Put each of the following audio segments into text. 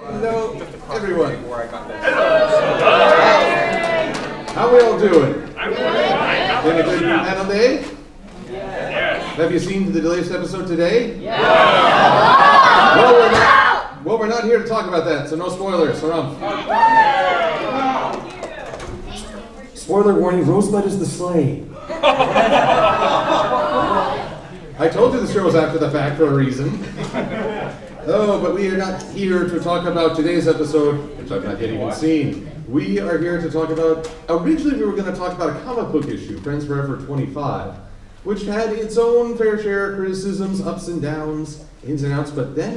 Hello, everyone. How we all doing? Been a good panel day? Have you seen the latest episode today? Well, we're not here to talk about that, so no spoilers. Spoiler warning, Rosebud is the slave. I told you the show was after the fact for a reason. Oh, but we are not here to talk about today's episode, which I've not yet even seen. We are here to talk about, originally we were going to talk about a comic book issue, Friends Forever 25, which had its own fair share of criticisms, ups and downs, ins and outs, but then,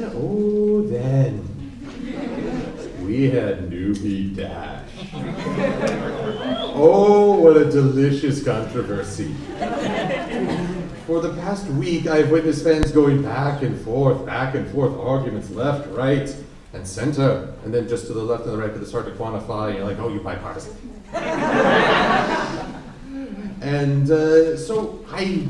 we had Newbie Dash. Oh, what a delicious controversy. For the past week, I've witnessed fans going back and forth, arguments left, right, and center, and then just to the left and the right, but it's hard to quantify, you're like, oh, you bipartisan. And so I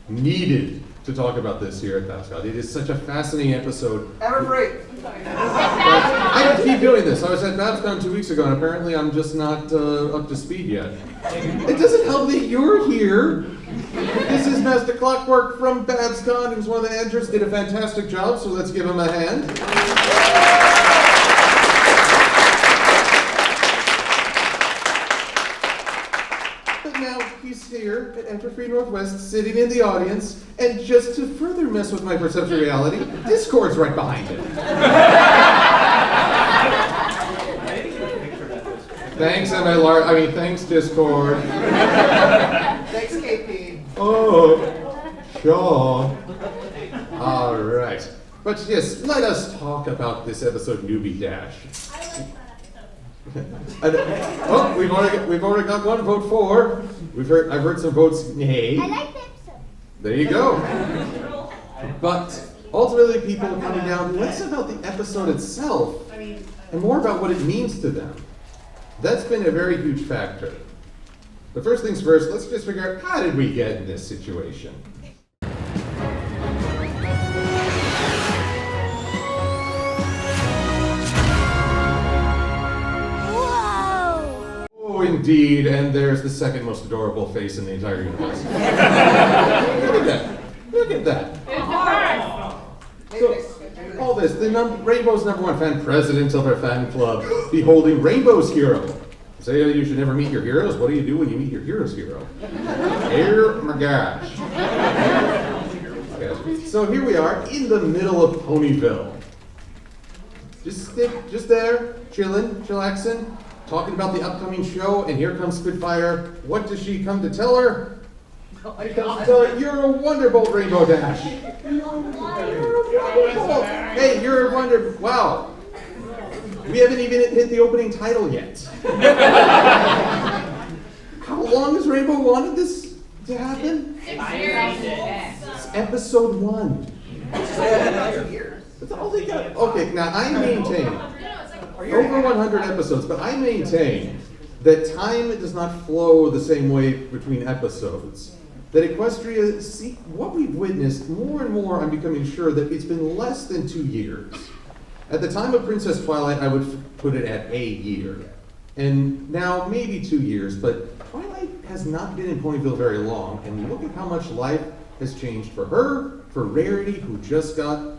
needed to talk about this here at Pascal. It is such a fascinating episode. Everfree! I have to keep doing this. I was at BabsCon 2 weeks ago, and apparently I'm just not up to speed yet. It doesn't help that you're here. This is Master Clockwork from BabsCon, who's one of the editors, did a fantastic job, so let's give him a hand. But now he's here at Everfree Northwest, sitting in the audience, and just to further mess with my perception of reality, Discord's right behind him. Thanks, thanks, Discord. Thanks, KP. Oh, sure. All right. But yes, let us talk about this episode, Newbie Dash. Oh, we've already got one vote for. I've heard some votes nay. I like the episode. There you go. But ultimately, people are coming down less about the episode itself and more about what it means to them. That's been a very huge factor. But first things first, let's just figure out, how did we get in this situation? Whoa! Oh, indeed, and there's the second most adorable face in the entire universe. Look at that. So, all this, Rainbow's #1 fan, president of our fan club, beholding Rainbow's hero. Say you should never meet your heroes. What do you do when you meet your hero's hero? Oh my gosh. So here we are in the middle of Ponyville. Just there, chillaxing, talking about the upcoming show, and here comes Spitfire. What does she come to tell her? She comes to tell her, you're a Wonderbolt, Rainbow Dash. Hey, you're a Wonder... Wow. We haven't even hit the opening title yet. How long has Rainbow wanted this to happen? 6 years. It's episode 1. That's all they got. Okay, now I maintain, over 100 episodes, but I maintain that time does not flow the same way between episodes. That Equestria, see, what we've witnessed, more and more I'm becoming sure that it's been less than 2 years. At the time of Princess Twilight, I would put it at a year. And now maybe 2 years, but Twilight has not been in Ponyville very long, and look at how much life has changed for her, for Rarity, who just got,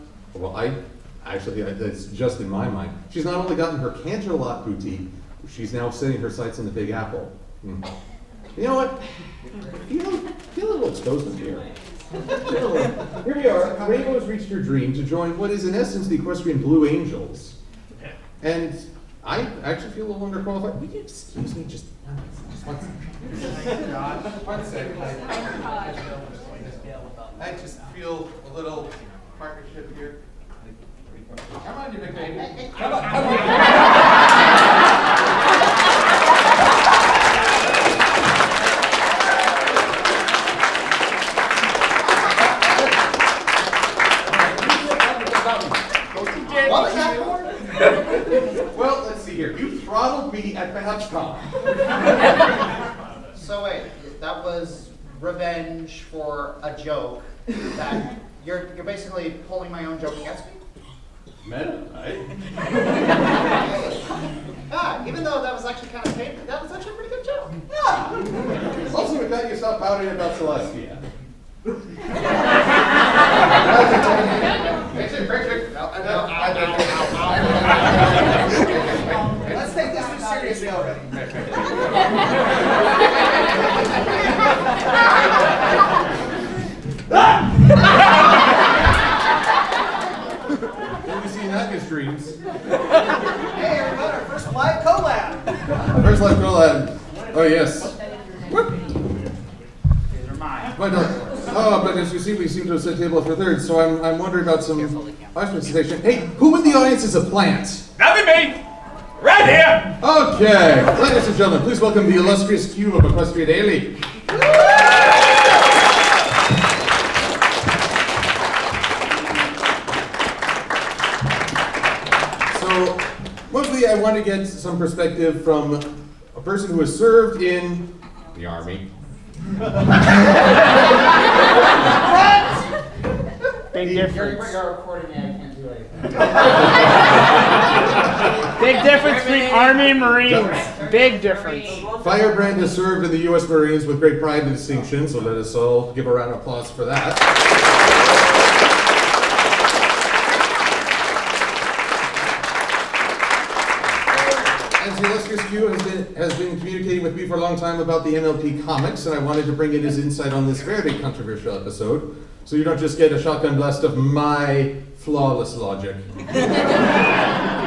that's just in my mind. She's not only gotten her Canterlot boutique, she's now setting her sights on the Big Apple. You know what? Feel a little exposed in here. Here we are. Rainbow has reached her dream to join what is in essence the Equestrian Blue Angels. And I actually feel a little underqualified. Will you excuse me just one second? I just feel a little partnership here. Come on, you big baby. Come on. Well, let's see here. You throttled me at BabsCon. So wait, that was revenge for a joke that you're basically pulling my own joke against me? Meta, right? actually kind of paid. That was actually a pretty good joke. Also, we got you stop pouting about Celestia. Let's take this one seriously already. Have you seen that in your streams? Hey, everybody, our first live collab. First live collab. Oh, yes. What? These are mine. But as you see, we seem to have set table for third, so I'm wondering about some participation. Hey, who in the audience is a plant? That'd be me! Right here! Okay, ladies and gentlemen, please welcome the Illustrious Q of Equestria Daily. So, mostly I want to get some perspective from a person who has served in the Army. Big difference. You're recording me, I can't do anything. Big difference between Army and Marines. Big difference. Firebrand has served in the U.S. Marines with great pride and distinction, so let us all give a round of applause for that. As the Illustrious Q has been communicating with me for a long time about the MLP comics, and I wanted to bring in his insight on this very controversial episode, so you don't just get a shotgun blast of my flawless logic.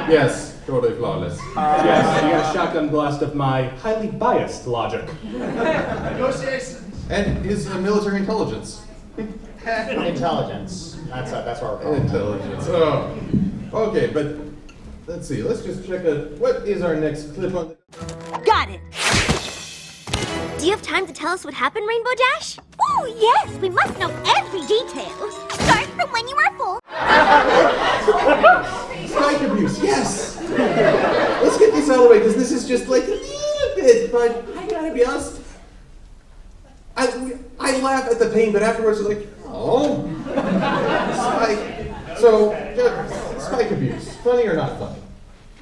Yes, totally flawless. Yes, you got a shotgun blast of my highly biased logic. Negotiations. And his military intelligence. Intelligence. That's what we're calling it. Intelligence. Oh. Okay, but let's see. Let's just check out what is our next clip on the. Got it. Do you have time to tell us what happened, Rainbow Dash? Oh, yes. We must know every detail. Start from when you were 4. Spike abuse, yes! Let's get this out of the way, because this is just like a little bit, but I gotta be honest. I laugh at the pain, but afterwards it's like, oh. Spike. So, spike abuse. Funny or not funny?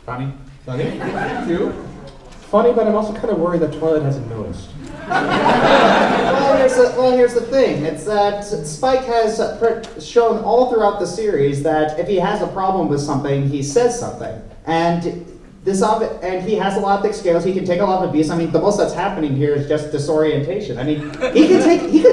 Funny. Funny? You? Funny, but I'm also kind of worried that Twilight hasn't noticed. Well, here's the thing. It's that Spike has shown all throughout the series that if he has a problem with something, he says something. And he has a lot of thick scales. He can take a lot of abuse. I mean, the most that's happening here is just disorientation. I mean, he could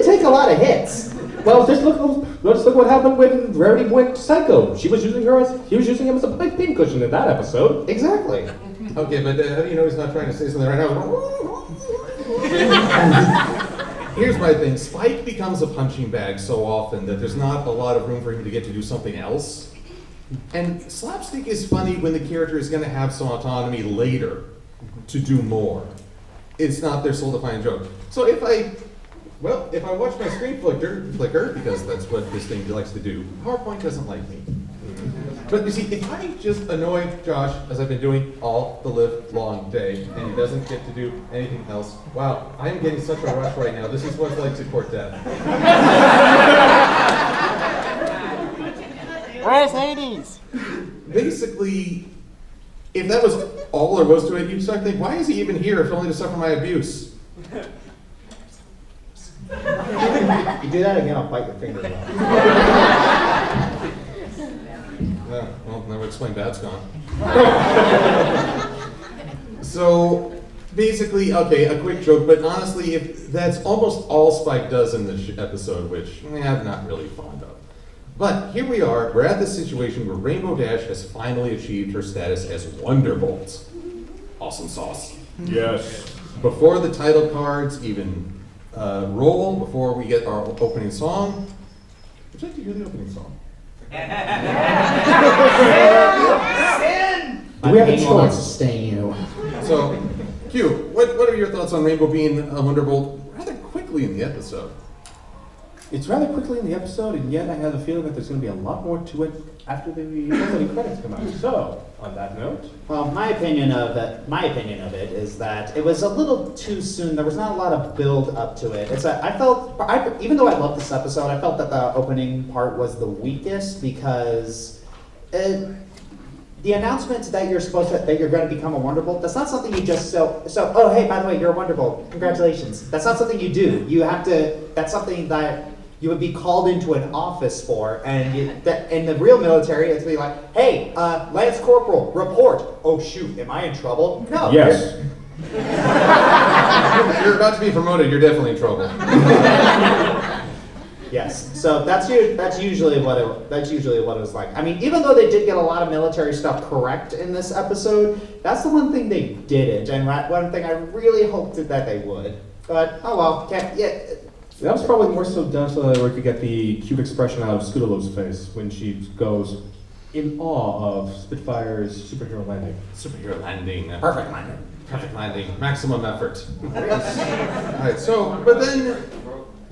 take a lot of hits. Well, just look what happened when Rarity went psycho. He was using him as a pincushion in that episode. Exactly. Okay, but how do you know he's not trying to say something right now? Here's my thing. Spike becomes a punching bag so often that there's not a lot of room for him to get to do something else. And Slapstick is funny when the character is going to have some autonomy later to do more. It's not their soul-defining joke. So if I watch my screen flicker, because that's what this thing likes to do, PowerPoint doesn't like me. But you see, if I just annoy Josh, as I've been doing all the live long day, and he doesn't get to do anything else, wow, I am getting such a rush right now. This is what it's like to court death. Where's Hades? Basically, if that was all there was to it, you'd start thinking, why is he even here if only to suffer my abuse? You do that again, I'll bite your fingers off. Yeah, well, that would explain Dad's gone. So, basically, okay, a quick joke, but honestly, if that's almost all Spike does in this episode, which I'm not really fond of. But here we are, we're at this situation where Rainbow Dash has finally achieved her status as Wonderbolt. Awesome sauce. Yes. Before the title cards even roll, before we get our opening song, would you like to hear the opening song? Do we have a choice to sustain you? So, Q, what are your thoughts on Rainbow being a Wonderbolt rather quickly in the episode? It's rather quickly in the episode, and yet I have the feeling that there's going to be a lot more to it after the opening credits come out. So, on that note, Well, my opinion of it is that it was a little too soon. There was not a lot of build up to it. Even though I loved this episode, I felt that the opening part was the weakest because the announcement that you're going to become a Wonderbolt, that's not something you just oh hey, by the way, you're a Wonderbolt, congratulations. That's not something you do. That's something that you would be called into an office for, and in the real military, it's be like, hey, Lance Corporal, report. Oh shoot, am I in trouble? No. Yes. You're about to be promoted, you're definitely in trouble. Yes, so that's usually what it was like. I mean, even though they did get a lot of military stuff correct in this episode, that's the one thing they didn't, and one thing I really hoped that they would. But oh well, That was probably more so done so that we could get the cute expression out of Scootaloo's face when she goes in awe of Spitfire's superhero landing. Superhero landing. perfect landing. Perfect landing. Maximum effort. Alright,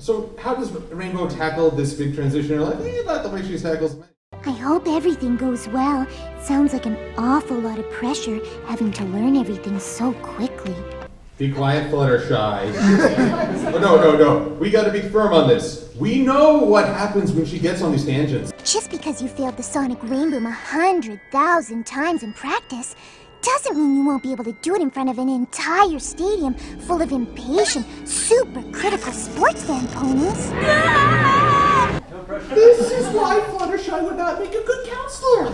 so how does Rainbow tackle this big transition? You're like, not the way she tackles men. I hope everything goes well. It sounds like an awful lot of pressure having to learn everything so quickly. Be quiet, Fluttershy. Oh, no. We gotta be firm on this. We know what happens when she gets on these tangents. Just because you failed the Sonic Rainboom 100,000 times in practice doesn't mean you won't be able to do it in front of an entire stadium full of impatient, super critical sports fan ponies. This is why Fluttershy would not make a good counselor.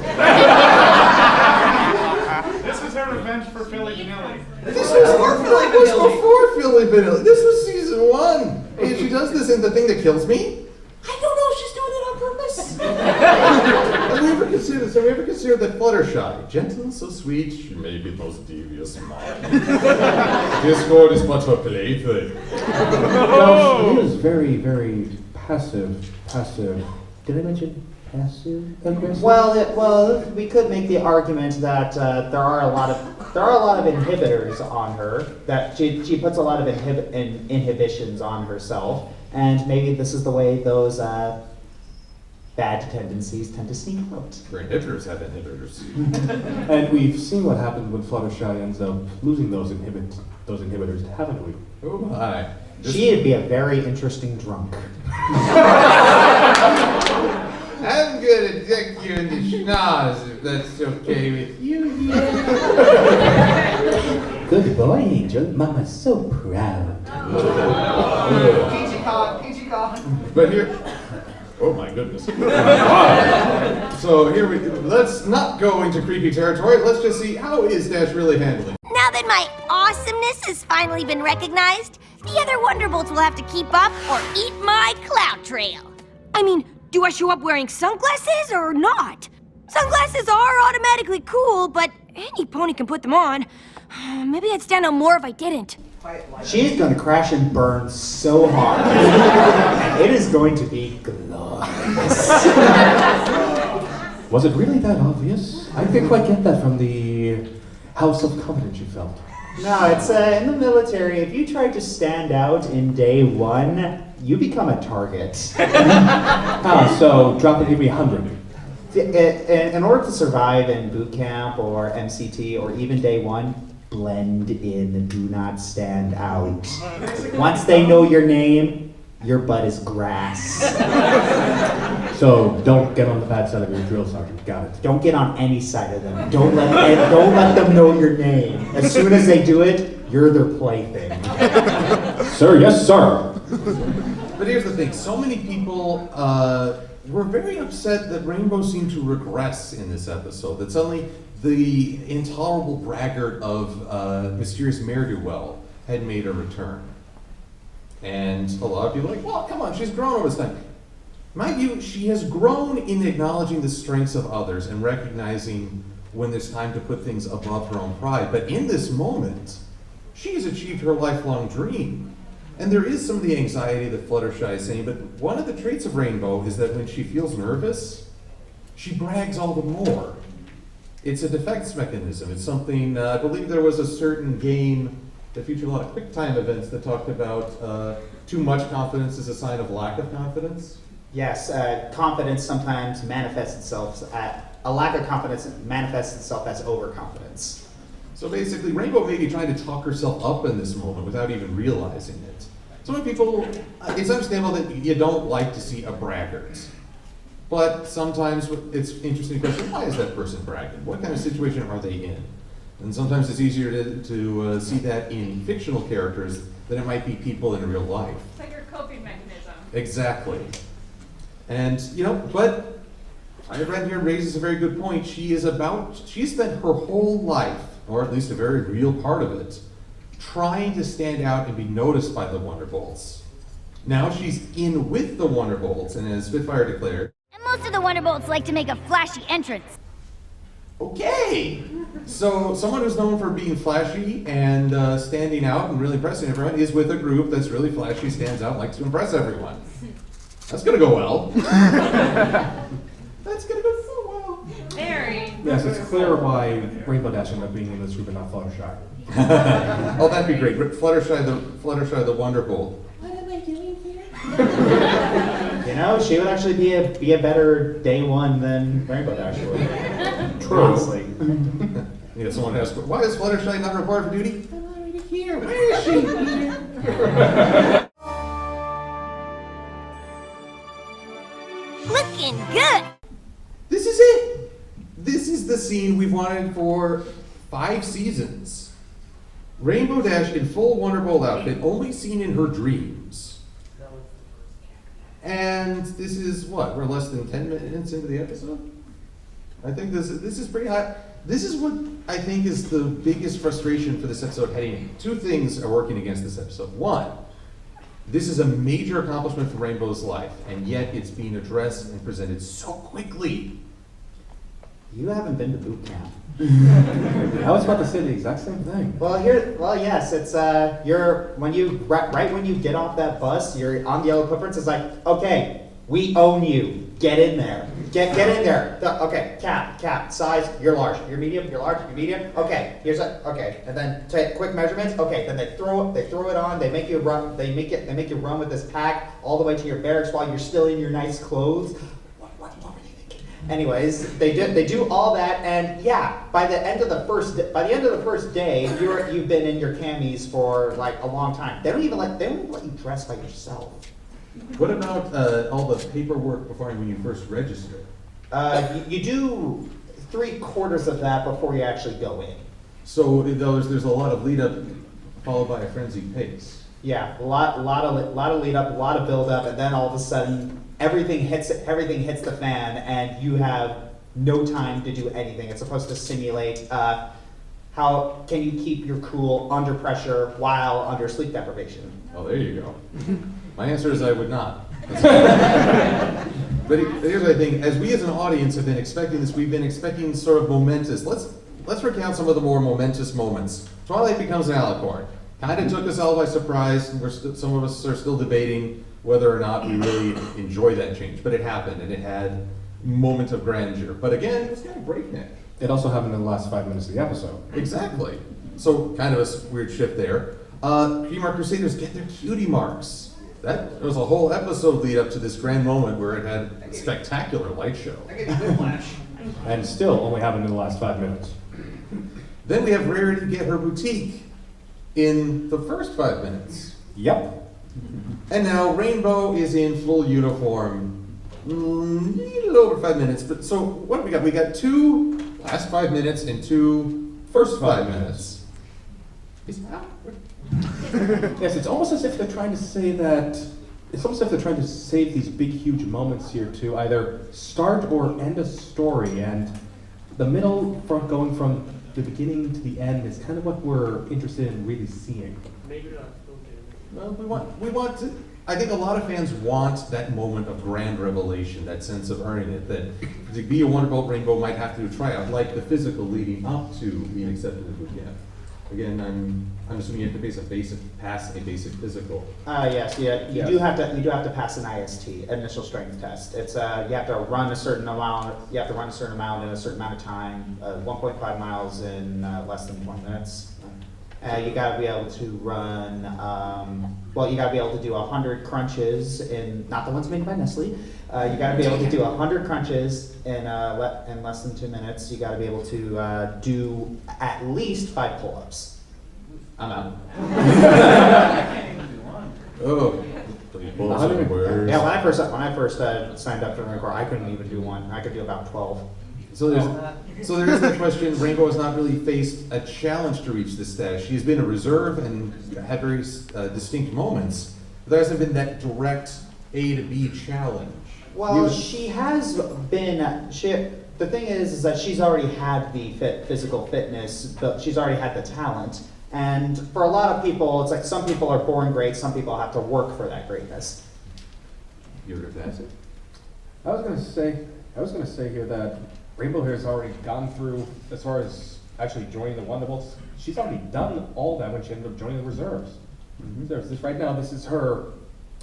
This is her revenge for Philly Vanilli. This was before Philly Vanilli. This was season 1. And she does this in the thing that kills me. I don't know if she's doing it on purpose. Have we ever considered that Fluttershy, gentle and so sweet, she may be the most devious mind. Discord is but her plaything. Well, she is very, very passive. Did I mention passive aggressive? Well, we could make the argument that there are a lot of inhibitors on her. That she puts a lot of inhibitions on herself, and maybe this is the way those bad tendencies tend to sneak out. Her inhibitors have inhibitors. And we've seen what happens when Fluttershy ends up losing those inhibitors, haven't we? Oh my. She'd be a very interesting drunk. I'm gonna deck you in the schnoz if that's okay with you. Good boy, Angel. Mama's so proud. Peachy con. But here, oh my goodness. So let's not go into creepy territory. Let's just see how is Dash really handling. Now that my awesomeness has finally been recognized, the other Wonderbolts will have to keep up or eat my clout trail. I mean, do I show up wearing sunglasses or not? Sunglasses are automatically cool, but any pony can put them on. Maybe I'd stand out more if I didn't. She's gonna crash and burn so hard. And it is going to be glorious. Was it really that obvious? I didn't quite get that from the how self-confident you felt. No, it's in the military. If you try to stand out in day 1, you become a target. So drop and give me 100. In order to survive in boot camp or MCT or even day 1, blend in and do not stand out. Once they know your name, your butt is grass. So don't get on the bad side of your drill sergeant. Got it. Don't get on any side of them. Don't let them know your name. As soon as they do it, you're their plaything. Sir, yes, sir. But here's the thing, so many people were very upset that Rainbow seemed to regress in this episode, that suddenly the intolerable braggart of Mysterious Ne'er-do-Well had made a return. And a lot of people are like, well, come on, she's grown over this time. Mind you, she has grown in acknowledging the strengths of others and recognizing when there's time to put things above her own pride. But in this moment, she has achieved her lifelong dream. And there is some of the anxiety that Fluttershy is saying, but one of the traits of Rainbow is that when she feels nervous, she brags all the more. It's a defense mechanism. It's something, I believe there was a certain game that featured a lot of quick time events that talked about too much confidence is a sign of lack of confidence. Yes, confidence sometimes manifests itself a lack of confidence manifests itself as overconfidence. So basically, Rainbow may be trying to talk herself up in this moment without even realizing it. So many people, it's understandable that you don't like to see a braggart. But sometimes it's interesting to question, why is that person bragging? What kind of situation are they in? And sometimes it's easier to see that in fictional characters than it might be people in real life. It's like your coping mechanism. Exactly. And, but I read here raises a very good point. She spent her whole life, or at least a very real part of it, trying to stand out and be noticed by the Wonderbolts. Now she's in with the Wonderbolts, and as Spitfire declared, And most of the Wonderbolts like to make a flashy entrance. okay! So someone who's known for being flashy and standing out and really impressing everyone is with a group that's really flashy, stands out, likes to impress everyone. That's gonna go well. That's gonna go so well. Very. Yes, it's clear why Rainbow Dash ended up being in this group and not Fluttershy. Oh, that'd be great. Fluttershy the Wonderbolt. She would actually be a better day one than Rainbow Dash would. True. Honestly. Yeah, someone asked, why is Fluttershy not required for duty? I'm already here. Where is she? Looking good. This is it. This is the scene we've wanted for 5 seasons. Rainbow Dash in full Wonderbolt outfit, only seen in her dreams. And this is what? We're less than 10 minutes into the episode? I think this is pretty high. This is what I think is the biggest frustration for this episode heading in. 2 things are working against this episode. 1, this is a major accomplishment for Rainbow's life, and yet it's being addressed and presented so quickly. You haven't been to boot camp. I was about to say the exact same thing. Well, yes, it's right when you get off that bus, you're on the yellow footprints. It's like, okay, we own you. Get in there. Get in there. Okay, cap, size. You're large. You're medium. You're large. You're medium. Okay, okay, and then take quick measurements. Okay, then they throw it on. They make you run. They make you run with this pack all the way to your barracks while you're still in your nice clothes. What were you thinking? Anyways, they do all that, and yeah, by the end of the first day, you've been in your camis for like a long time. They don't even let you dress by yourself. What about all the paperwork before when you first register? You do 3/4 of that before you actually go in. So there's a lot of lead up, followed by a frenzied pace. Yeah, a lot of lead up, a lot of build up, and then all of a sudden everything hits the fan, and you have no time to do anything. It's supposed to simulate how can you keep your cool under pressure while under sleep deprivation. Oh, there you go. My answer is I would not. But here's what I think. As we as an audience have been expecting this, we've been expecting sort of momentous. Let's recount some of the more momentous moments. Twilight becomes an alicorn. Kind of took us all by surprise, and some of us are still debating whether or not we really enjoy that change. But it happened, and it had moments of grandeur. But again, it was kind of breakneck. It also happened in the last 5 minutes of the episode. Exactly. So kind of a weird shift there. Mark Crusaders get their cutie marks. That was a whole episode lead up to this grand moment where it had a spectacular light show. I get whiplash. And still only happened in the last 5 minutes. Then we have Rarity get her boutique in the first 5 minutes. Yep. And now Rainbow is in full uniform, a little over 5 minutes. But so what do we got? We got 2 last 5 minutes and 2 first 5 minutes. Yes, it's almost as if they're trying to say that. It's almost as if they're trying to save these big, huge moments here to either start or end a story, and the middle, going from the beginning to the end, is kind of what we're interested in really seeing. Well, we want to. I think a lot of fans want that moment of grand revelation, that sense of earning it. That to be a Wonderbolt Rainbow might have to do a tryout, like the physical leading up to being accepted into boot camp. Again, I'm assuming you have to pass a basic physical. Yes, yeah, you Yes. do have to pass an IST, initial strength test. It's you have to run a certain amount. You have to run a certain amount in a certain amount of time. 1.5 miles in less than 20 minutes. You got to be able to run. You got to be able to do 100 crunches in not the ones made by Nestle. You got to be able to do 100 crunches in less than 2 minutes. You got to be able to do at least 5 pull-ups. I'm out. Oh, please. Rainbows everywhere. Yeah, when I first signed up for the Marine Corps, I couldn't even do one. I could do about 12. So there is the question, Rainbow has not really faced a challenge to reach this status. She's been a reserve and had very distinct moments, but there hasn't been that direct A to B challenge. Well, she has been. The thing is that she's already had the physical fitness, but she's already had the talent. And for a lot of people, it's like some people are born great, some people have to work for that greatness. You would have it. I was gonna say here that Rainbow here has already gone through, as far as actually joining the Wonderbolts, she's already done all that when she ended up joining the reserves. There's this right now, this is her,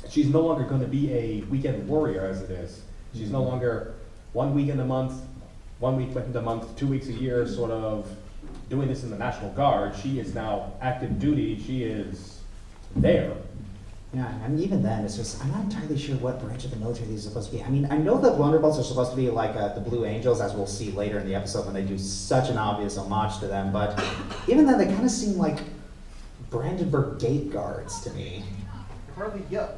she's no longer gonna be a weekend warrior as it is. She's no longer 1 weekend a month, 1 weekend a month, 2 weeks a year, sort of doing this in the National Guard. She is now active duty, she is there. Yeah, and even then, it's just, I'm not entirely sure what branch of the military these are supposed to be. I mean, I know that Wonderbolts are supposed to be like the Blue Angels, as we'll see later in the episode when they do such an obvious homage to them, but even then, they kind of seem like Brandenburg Gate guards to me. Hardly, yeah.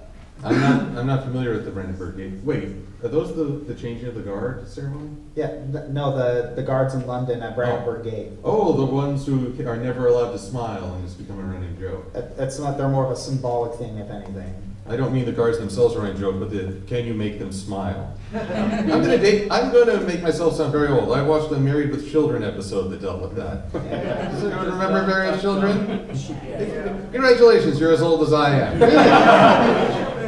I'm not familiar with the Brandenburg Gate. Wait, are those the changing of the guard ceremony? Yeah, no, the guards in London at Brandenburg Gate. Oh, the ones who are never allowed to smile and it's become a running joke. It's not, they're more of a symbolic thing, if anything. I don't mean the guards themselves are a running joke, but can you make them smile? I'm gonna make myself sound very old. I watched the Married with Children episode that dealt with that. Does anyone remember Married with Children? Congratulations, you're as old as I am.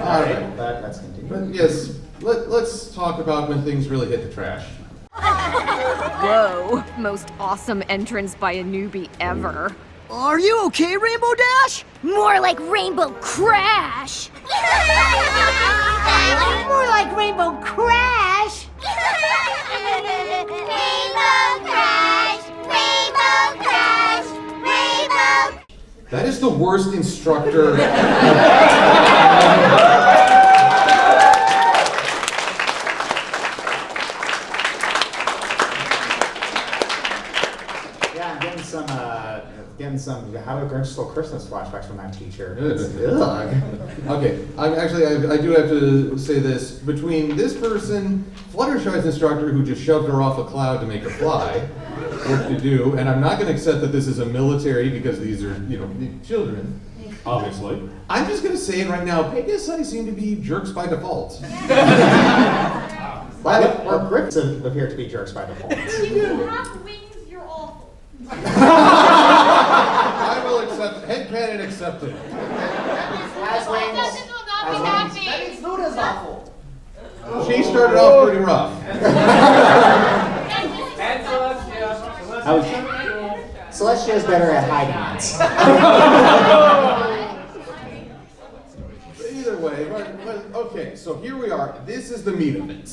All right. Let's continue. But yes, let's talk about when things really hit the trash. Whoa, most awesome entrance by a newbie ever. Are you okay, Rainbow Dash? More like Rainbow Crash. More like Rainbow Crash. Rainbow Crash, Rainbow Crash, Rainbow. That is the worst instructor. Yeah, I'm getting some How to Grinch Stole Christmas flashbacks from that teacher. Ugh. Okay, I do have to say this. Between this person, Fluttershy's instructor who just shoved her off a cloud to make her fly, work to do, and I'm not going to accept that this is a military because these are, children. Obviously. I'm just going to say it right now. Peggy and Sunny seem to be jerks by default. Or Grips appear to be jerks by default. If you have wings, you're awful. I will accept, headcanon accepted. Has wings. Sessions will not be Has happy. That means Luna's awful. She started off pretty rough. Celestia's better at hiding it. Either way, but okay, so here we are. This is the meat of it.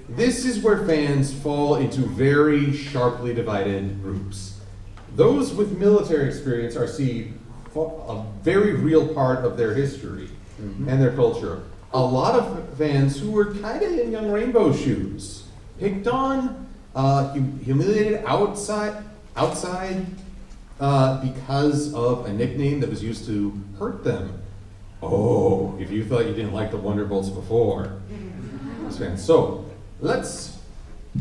This is where fans fall into very sharply divided groups. Those with military experience are seen a very real part of their history and their culture. A lot of fans who were kind of in Young Rainbow's shoes, picked on, humiliated outside because of a nickname that was used to hurt them. Oh, if you thought you didn't like the Wonderbolts before. So, let's,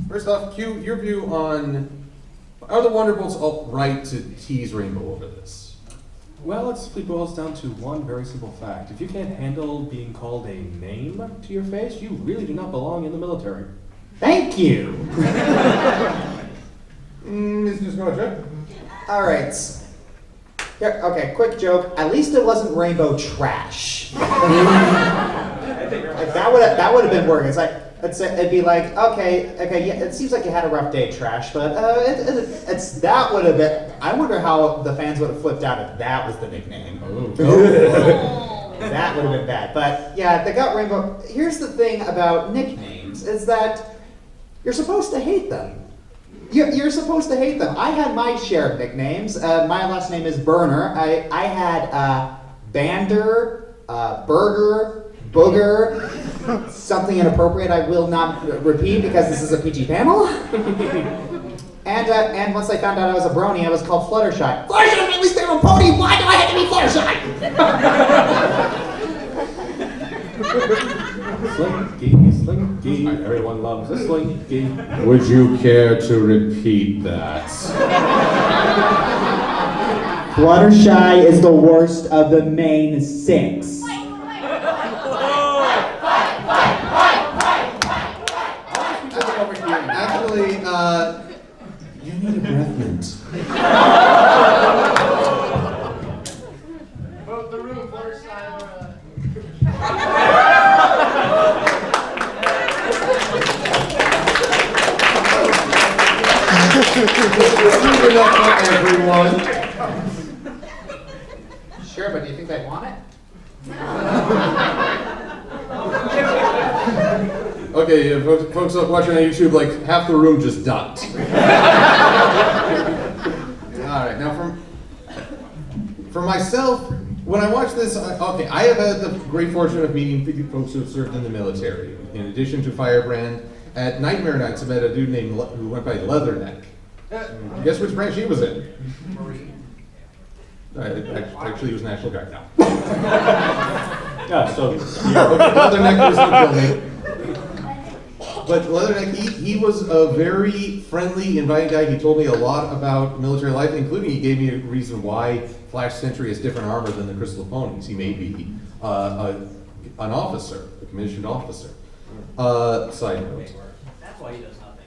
first off, Q, your view on, are the Wonderbolts all right to tease Rainbow over this? Well, it simply boils down to one very simple fact. If you can't handle being called a name to your face, you really do not belong in the military. Thank you. Mr. Scorcher? All right. Here, okay, quick joke. At least it wasn't rainbow trash. Like, that would have been working. It's like it'd be like, okay, yeah, it seems like you had a rough day, trash, but that would have been. I wonder how the fans would have flipped out if that was the nickname. That would have been bad. But yeah, they got rainbow. Here's the thing about nicknames: is that you're supposed to hate them. You're supposed to hate them. I had my share of nicknames. My last name is Burner. I had Bander, Burger, Booger, something inappropriate I will not repeat because this is a PG panel. And once I found out I was a brony, I was called Fluttershy. Fluttershy made me stay on pony. Why do I have to be Fluttershy? Slinky, Slinky, everyone loves a Slinky. Would you care to repeat that? Fluttershy is the worst of the main 6. Actually, you need a breath mint. Vote the room, Fluttershy. Even not for everyone. Sure, but do you think they want it? Okay, folks watching on YouTube, like half the room just ducked. All right, now for myself, when I watch this, I have had the great fortune of meeting folks who have served in the military. In addition to Firebrand, at Nightmare Nights, I met a dude named who went by Leatherneck. Guess which branch he was in? Marine. Actually, he was National Guard now. Yeah, so Leatherneck was the building. But Leatherneck, he was a very friendly, inviting guy. He told me a lot about military life, including he gave me a reason why Flash Sentry has different armor than the Crystal Ponies. He may be an officer, a commissioned officer. Side note. That's why he does nothing.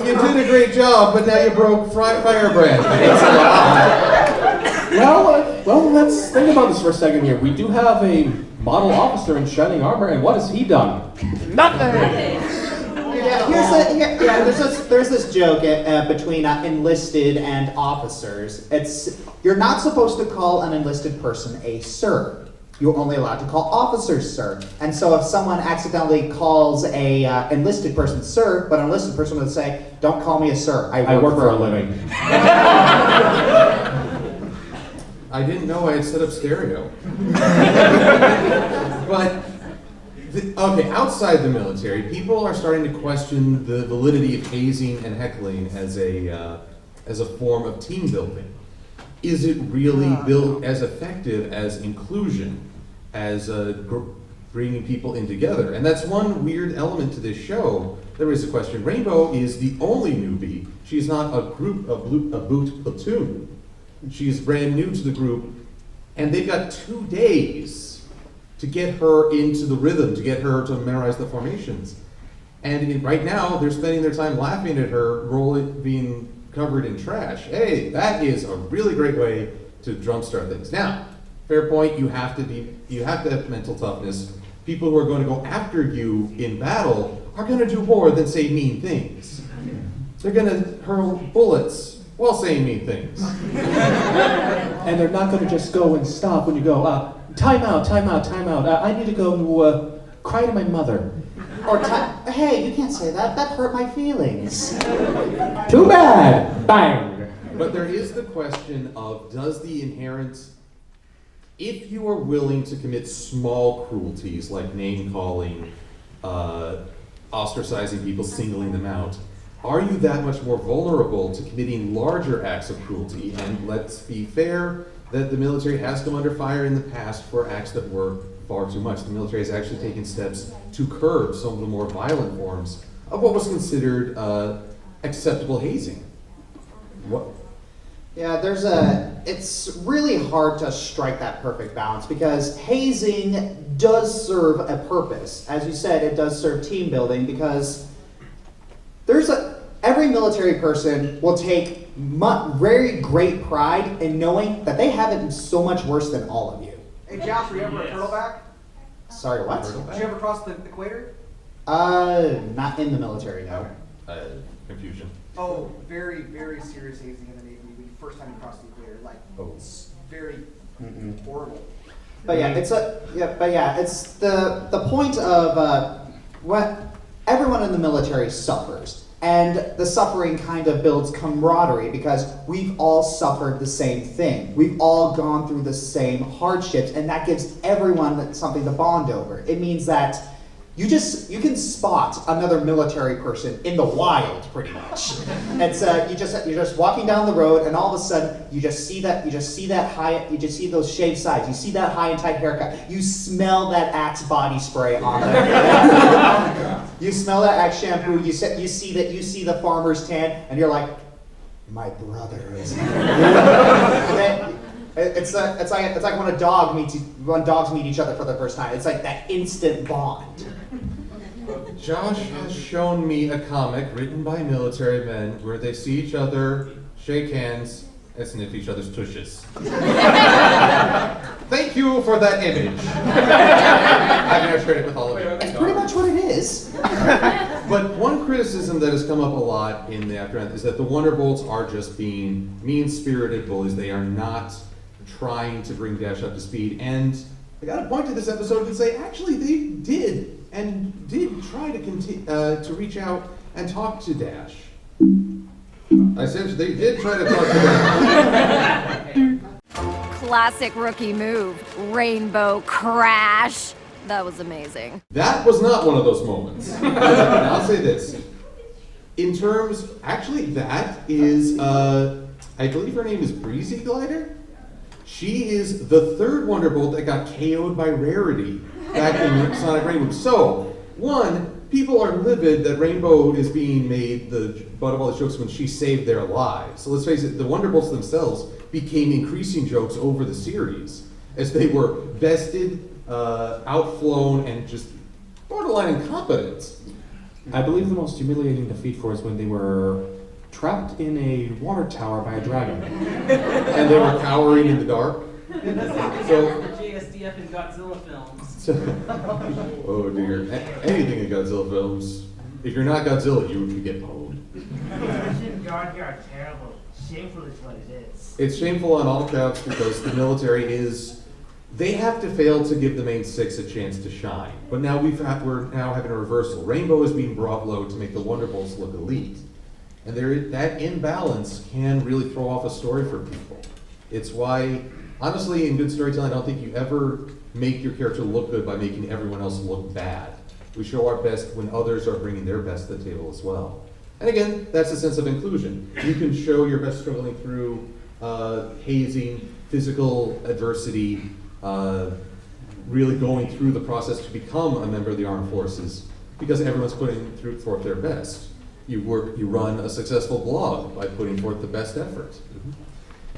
You did a great job, but now you broke Firebrand. Thanks a lot. Well, let's think about this for a second here. We do have a model officer in shining armor, and what has he done? Nothing. There's this joke between enlisted and officers. You're not supposed to call an enlisted person a sir. You're only allowed to call officers sir. And so if someone accidentally calls a enlisted person sir, but an enlisted person would say, "Don't call me a sir. I work for a living." I didn't know I had set up stereo. But okay, outside the military, people are starting to question the validity of hazing and heckling as a form of team building. Is it really built as effective as inclusion, as bringing people in together? And that's one weird element to this show. There is a question. Rainbow is the only newbie. She's not a boot platoon. She's brand new to the group, and they've got 2 days to get her into the rhythm, to get her to memorize the formations. And right now, they're spending their time laughing at her being covered in trash. Hey, that is a really great way to jumpstart things. Now, fair point, you have to have mental toughness. People who are going to go after you in battle are going to do more than say mean things. They're going to hurl bullets while saying mean things. And they're not going to just go and stop when you go, time out. I need to go cry to my mother. Or hey, you can't say that. That hurt my feelings. Too bad. Bang. But there is the question of, does the inherent, if you are willing to commit small cruelties like name calling, ostracizing people, singling them out, are you that much more vulnerable to committing larger acts of cruelty? And let's be fair, that the military has come under fire in the past for acts that were far too much. The military has actually taken steps to curb some of the more violent forms of what was considered acceptable hazing. What? Yeah, it's really hard to strike that perfect balance because hazing does serve a purpose. As you said, it does serve team building because every military person will take very great pride in knowing that they have it so much worse than all of you. Hey Josh, were you ever a turtleback? Sorry, what? Did you ever cross the equator? Not in the military, no. Confusion. Oh, very, very serious hazing in the Navy when you first time you crossed the equator. Like, it's very horrible. But yeah, it's the point of everyone in the military suffers. And the suffering kind of builds camaraderie because we've all suffered the same thing. We've all gone through the same hardships, and that gives everyone something to bond over. It means that you can spot another military person in the wild, pretty much. It's you're just walking down the road, and all of a sudden you just see those shaved sides, you see that high and tight haircut, you smell that Axe body spray on them. You smell that Axe shampoo, you see the farmer's tan, and you're like, my brother is here. It's like when dogs meet each other for the first time. It's like that instant bond. Josh has shown me a comic written by military men where they see each other, shake hands, and sniff each other's tushes. Thank you for that image. I've now shared it with all of you. It's pretty much what it is. But one criticism that has come up a lot in the aftermath is that the Wonderbolts are just being mean-spirited bullies. They are not trying to bring Dash up to speed. And I gotta point to this episode and say, actually, they did try to reach out and talk to Dash. I said they did try to talk to Dash. Classic rookie move. Rainbow crash. That was amazing. That was not one of those moments. And I'll say this. In terms, actually, that is, I believe her name is Breezy Glider. She is the third Wonderbolt that got KO'd by Rarity back in Sonic Rainbow. So, one, people are livid that Rainbow is being made the butt of all the jokes when she saved their lives. So let's face it, the Wonderbolts themselves became increasing jokes over the series as they were bested, outflown, and just borderline incompetent. I believe the most humiliating defeat for us when they were trapped in a water tower by a dragon. And they were cowering in the dark. So, JSDF and Godzilla films. Oh dear. Anything in Godzilla films. If you're not Godzilla, you get pwned. Guard here are terrible. Shameful is what it is. It's shameful on all counts because the military is. They have to fail to give the main six a chance to shine. But now we're now having a reversal. Rainbow is being brought low to make the Wonderbolts look elite. And that imbalance can really throw off a story for people. It's why, honestly, in good storytelling, I don't think you ever make your character look good by making everyone else look bad. We show our best when others are bringing their best to the table as well. And again, that's a sense of inclusion. You can show your best struggling through hazing, physical adversity, really going through the process to become a member of the armed forces because everyone's putting forth their best. You run a successful blog by putting forth the best effort.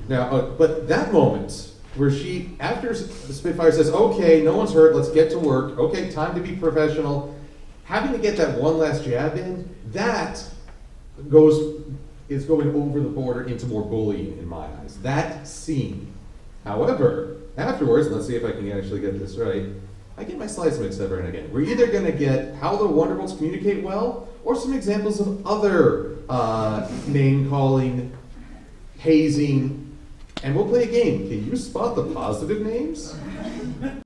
Now, but that moment where after the Spitfire says, okay, no one's hurt, let's get to work, okay, time to be professional, having to get that one last jab in, that is going over the border into more bullying in my eyes. That scene. However, afterwards, let's see if I can actually get this right, I get my slides mixed up right again. We're either going to get how the Wonderbolts communicate well, or some examples of other name-calling, hazing, and we'll play a game. Can you spot the positive names?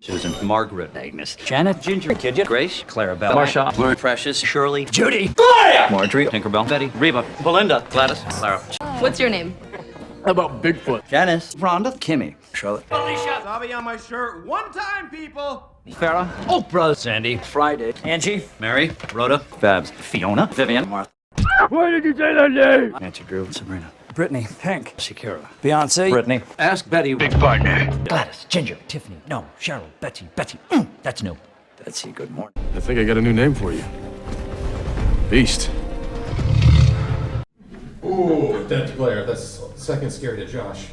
Susan, Margaret, Agnes, Janet, Ginger, Kidja, Grace, Clarabelle, Marsha, Blue, Precious, Shirley, Judy, Gloria, Marjorie, Tinkerbell, Betty, Reba, Belinda, Gladys, Clara. What's your name? How about Bigfoot? Janice, Rhonda, Kimmy, Charlotte, Alicia! Bobby on my shirt one time, people! Farrah, Oprah, Sandy, Friday, Angie, Mary, Rhoda, Babs, Fiona, Vivian, Martha. Why did you say that name? Nancy Drew, Sabrina, Brittany, Hank, Shakira, Beyonce, Brittany, Ask Betty, Big Partner, Gladys, Ginger, Tiffany, no, Cheryl, Betty, that's no. Betsy, good morning. I think I got a new name for you. Beast. Ooh, Death Glare. That's second scary to Josh.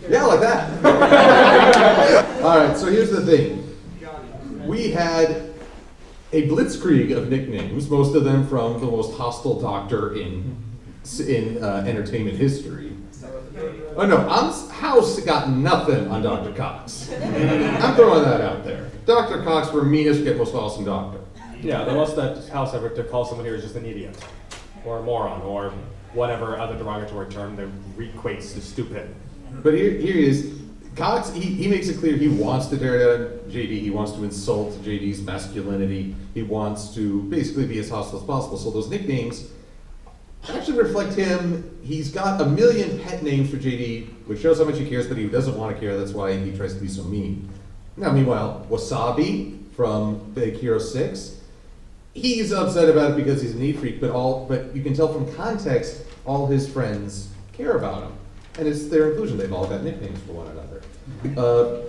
Yeah, like that. All right, so here's the thing. We had a blitzkrieg of nicknames, most of them from the most hostile doctor in entertainment history. Oh no, House got nothing on Dr. Cox. I'm throwing that out there. Dr. Cox for meanest yet most awesome doctor. Yeah, the most that House ever to call someone here is just an idiot, or a moron, or whatever other derogatory term that equates to stupid. But here is, Cox, he makes it clear he wants to tear down JD, he wants to insult JD's masculinity, he wants to basically be as hostile as possible. So those nicknames actually reflect him. He's got a million pet names for JD, which shows how much he cares, but he doesn't want to care. That's why he tries to be so mean. Now, meanwhile, Wasabi from Big Hero 6, he's upset about it because he's a neat freak, but you can tell from context, all his friends care about him. And it's their inclusion. They've all got nicknames for one another.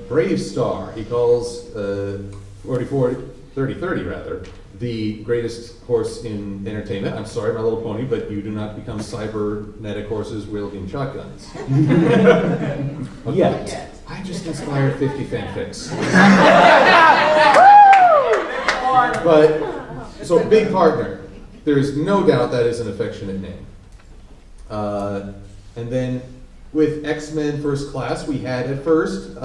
Brave Star, he calls 3030 rather, the greatest horse in entertainment. I'm sorry, My Little Pony, but you do not become cybernetic horses wielding shotguns. Yet. I just inspired 50 fanfics. But, so Big Partner. There's no doubt that is an affectionate name. And then with X-Men First Class, we had at first,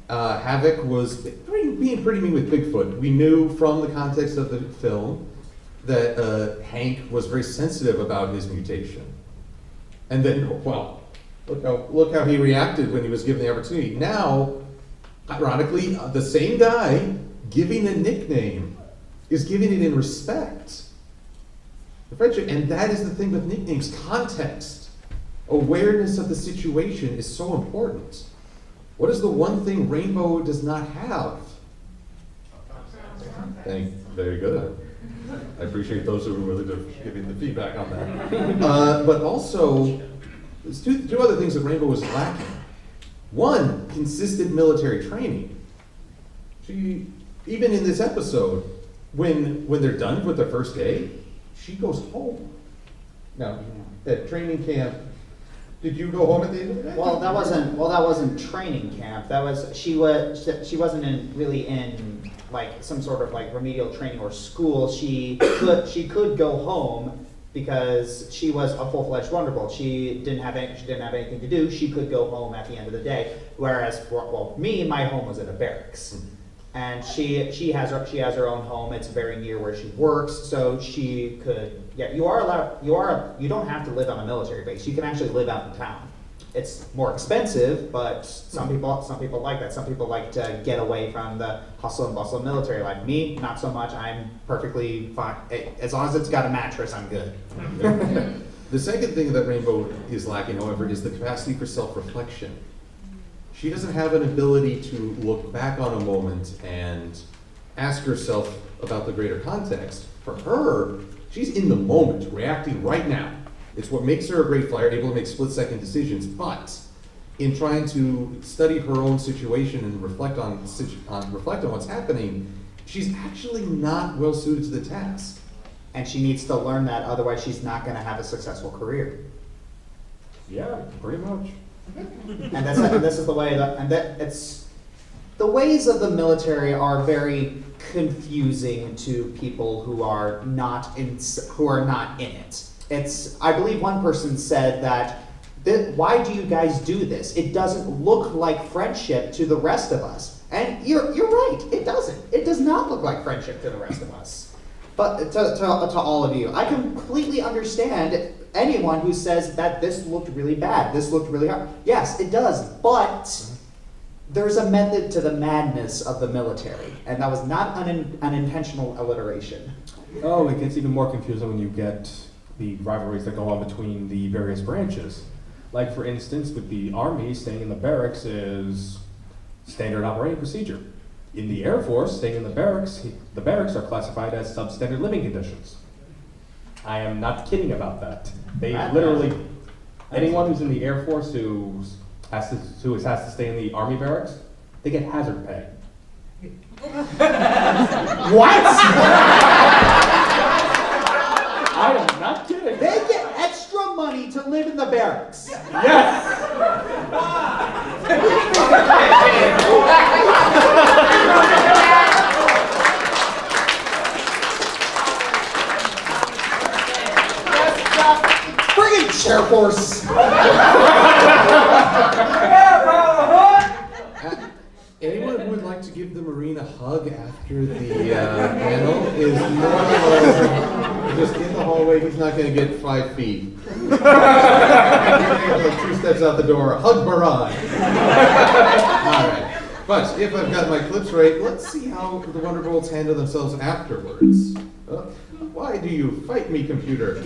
Havoc was being pretty mean with Bigfoot. We knew from the context of the film that Hank was very sensitive about his mutation. And then, well, look how he reacted when he was given the opportunity. Now, ironically, the same guy giving a nickname is giving it in respect. The friendship, and that is the thing with nicknames, context. Awareness of the situation is so important. What is the one thing Rainbow does not have? Very good. I appreciate those who are willing to give me the feedback on that. But also, there's two other things that Rainbow is lacking. One, consistent military training. She, even in this episode, when they're done with their first day, she goes home. Now, at training camp, did you go home at the end of the day? Well, that wasn't training camp. That was she wasn't really in like some sort of like remedial training or school. She could go home because she was a full-fledged Wonderbolt. She didn't have anything to do. She could go home at the end of the day. Whereas me, my home was in a barracks. And she has her own home. It's very near where she works, so she could. Yeah, you don't have to live on a military base. You can actually live out in town. It's more expensive, but some people like that. Some people like to get away from the hustle and bustle of military life. Me, not so much. I'm perfectly fine. As long as it's got a mattress, I'm good. The second thing that Rainbow is lacking, however, is the capacity for self-reflection. She doesn't have an ability to look back on a moment and ask herself about the greater context. For her, she's in the moment, reacting right now. It's what makes her a great flyer, able to make split-second decisions. But in trying to study her own situation and reflect on what's happening, she's actually not well suited to the task. And she needs to learn that, otherwise she's not going to have a successful career. Yeah, pretty much. And this is the way it's the ways of the military are very confusing to people who are not in it. I believe one person said that why do you guys do this? It doesn't look like friendship to the rest of us. And you're right, it doesn't. It does not look like friendship to the rest of us. But to all of you, I completely understand anyone who says that this looked really bad, this looked really hard. Yes, it does, but there's a method to the madness of the military, and that was not an unintentional alliteration. Oh, it gets even more confusing when you get the rivalries that go on between the various branches. Like, for instance, with the Army, staying in the barracks is standard operating procedure. In the Air Force, staying in the barracks are classified as substandard living conditions. I am not kidding about that. They literally, anyone who's in the Air Force who has to stay in the Army barracks, they get hazard pay. What? I am not kidding. They get extra money to live in the barracks. Yes! Bring in chair horse. Anyone who would like to give the Marine a hug after the panel is more than welcome. Just in the hallway, he's not going to get 5 feet. Like 2 steps out the door, hug barrage. Alright. But if I've got my clips right, let's see how the Wonderbolts handle themselves afterwards. Why do you fight me, computer?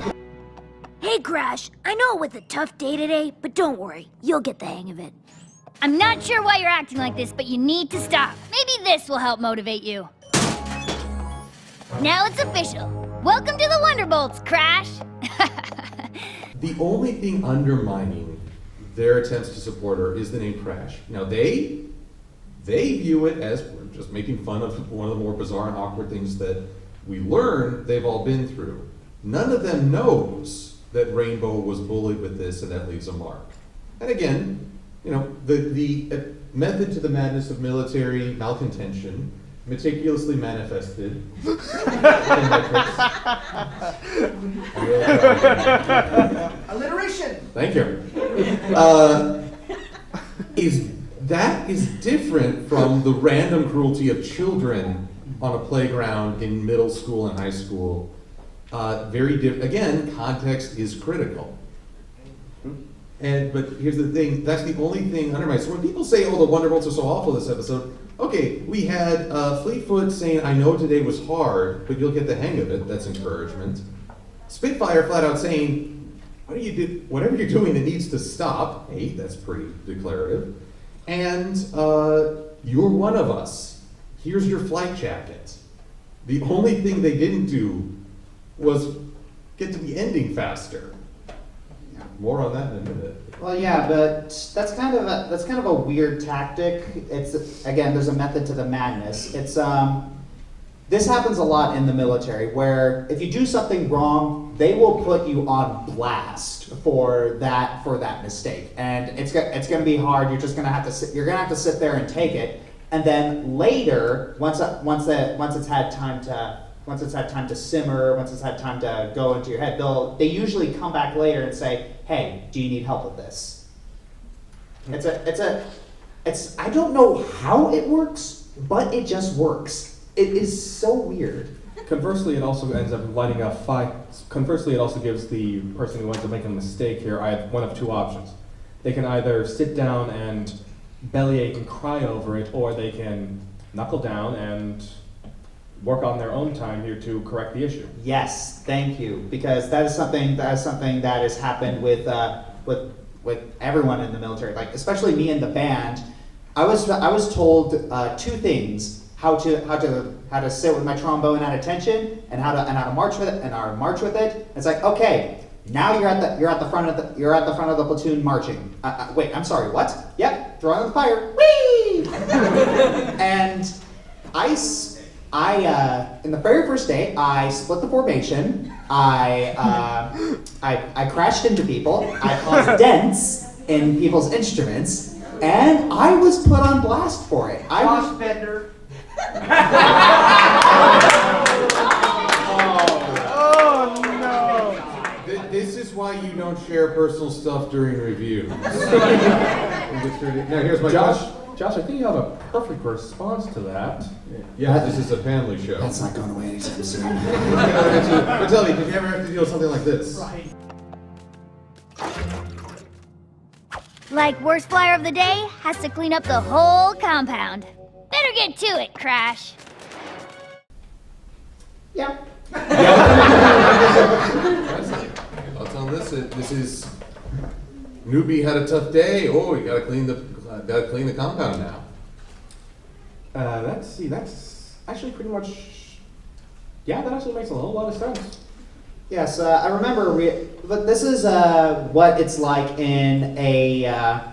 Hey, Crash. I know it was a tough day today, but don't worry. You'll get the hang of it. I'm not sure why you're acting like this, but you need to stop. Maybe this will help motivate you. Now it's official. Welcome to the Wonderbolts, Crash. The only thing undermining their attempts to support her is the name Crash. Now they view it as we're just making fun of one of the more bizarre and awkward things that we learn they've all been through. None of them knows that Rainbow was bullied with this and that leaves a mark. And again, you know, the method to the madness of military malcontention meticulously manifested. Alliteration. Thank you. Is different from the random cruelty of children on a playground in middle school and high school. Very different. Again, context is critical. But here's the thing, that's the only thing undermined. So when people say, oh, the Wonderbolts are so awful this episode, okay, we had Fleetfoot saying, I know today was hard, but you'll get the hang of it. That's encouragement. Spitfire flat out saying, whatever you're doing, it needs to stop. Hey, that's pretty declarative. And you're one of us. Here's your flight jacket. The only thing they didn't do was get to the ending faster. More on that in a minute. Well, yeah, but that's kind of a weird tactic. It's again, there's a method to the madness. It's this happens a lot in the military, where if you do something wrong, they will put you on blast for that mistake, and it's going to be hard. You're just going to have to sit there and take it, and then later, once it's had time to simmer, once it's had time to go into your head, they usually come back later and say, hey, do you need help with this? It's I don't know how it works, but it just works. It is so weird. Conversely, it also ends up lighting a fight. Conversely, it also gives the person who ends up making a mistake here one of 2 options. They can either sit down and bellyache and cry over it, or they can knuckle down and work on their own time here to correct the issue. Yes, thank you, because that is something that has happened with everyone in the military, like especially me in the band. I was told 2 things: how to sit with my trombone at attention, and how to march with it, and how to march with it. It's like, okay, now you're at the front of the platoon marching. Wait, I'm sorry, what? Yep, throw on the fire. Whee! And I in the very first day, I split the formation. I crashed into people. I caused dents in people's instruments, and I was put on blast for it. Josh Bender. Oh no! This is why you don't share personal stuff during reviews. Now here's my question. Josh, I think you have a perfect response to that. Yeah, this is a family show. That's not going away anytime soon. But tell me, did you ever have to deal with something like this? Right. Like worst flyer of the day has to clean up the whole compound. Better get to it, Crash. Yeah. I'll tell this. This is Newbie had a tough day. Oh, you gotta clean the compound now. That's actually pretty much. Yeah, that actually makes a whole lot of sense. Yes, I remember. But this is what it's like in a.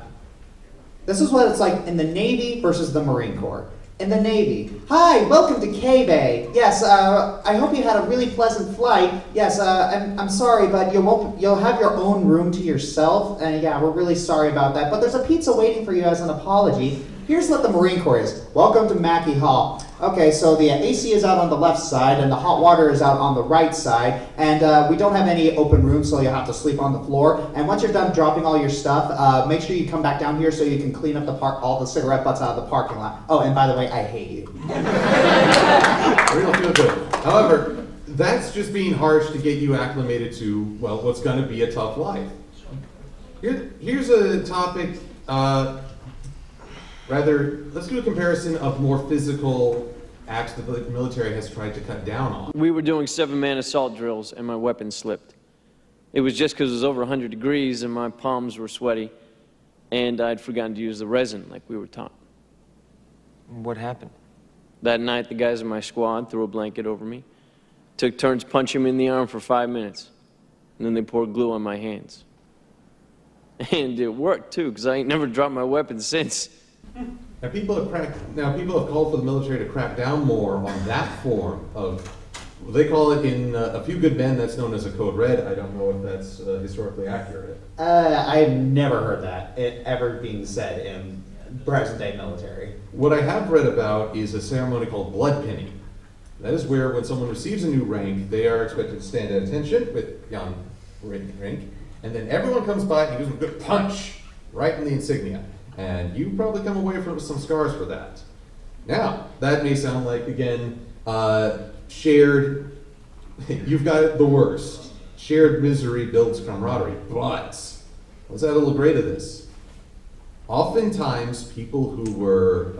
This is what it's like in the Navy versus the Marine Corps. In the Navy, hi, welcome to K-Bay. Yes, I hope you had a really pleasant flight. Yes, I'm sorry, but you'll have your own room to yourself. And yeah, we're really sorry about that. But there's a pizza waiting for you as an apology. Here's what the Marine Corps is. Welcome to Mackey Hall. Okay, so the AC is out on the left side, and the hot water is out on the right side, and we don't have any open rooms, so you'll have to sleep on the floor. And once you're done dropping all your stuff, make sure you come back down here so you can clean up all the cigarette butts out of the parking lot. Oh, and by the way, I hate you. We don't feel good. However, that's just being harsh to get you acclimated to, well, what's going to be a tough life. Here's a topic, let's do a comparison of more physical acts that the military has tried to cut down on. We were doing 7-man assault drills and my weapon slipped. It was just because it was over 100 degrees and my palms were sweaty and I'd forgotten to use the resin like we were taught. What happened? That night, the guys in my squad threw a blanket over me, took turns punching me in the arm for 5 minutes, and then they poured glue on my hands. And it worked too, because I ain't never dropped my weapon since. Now people have called for the military to crack down more on that form of, they call it in A Few Good Men, that's known as a code red. I don't know if that's historically accurate. I've never heard that ever being said in present-day military. What I have read about is a ceremony called blood pinning. That is where when someone receives a new rank, they are expected to stand at attention with young rank, and then everyone comes by and gives them a good punch right in the insignia. And you probably come away with some scars for that. Now, that may sound like, again, shared, you've got it the worst. Shared misery builds camaraderie, but let's add a little gray to this. Oftentimes, people who were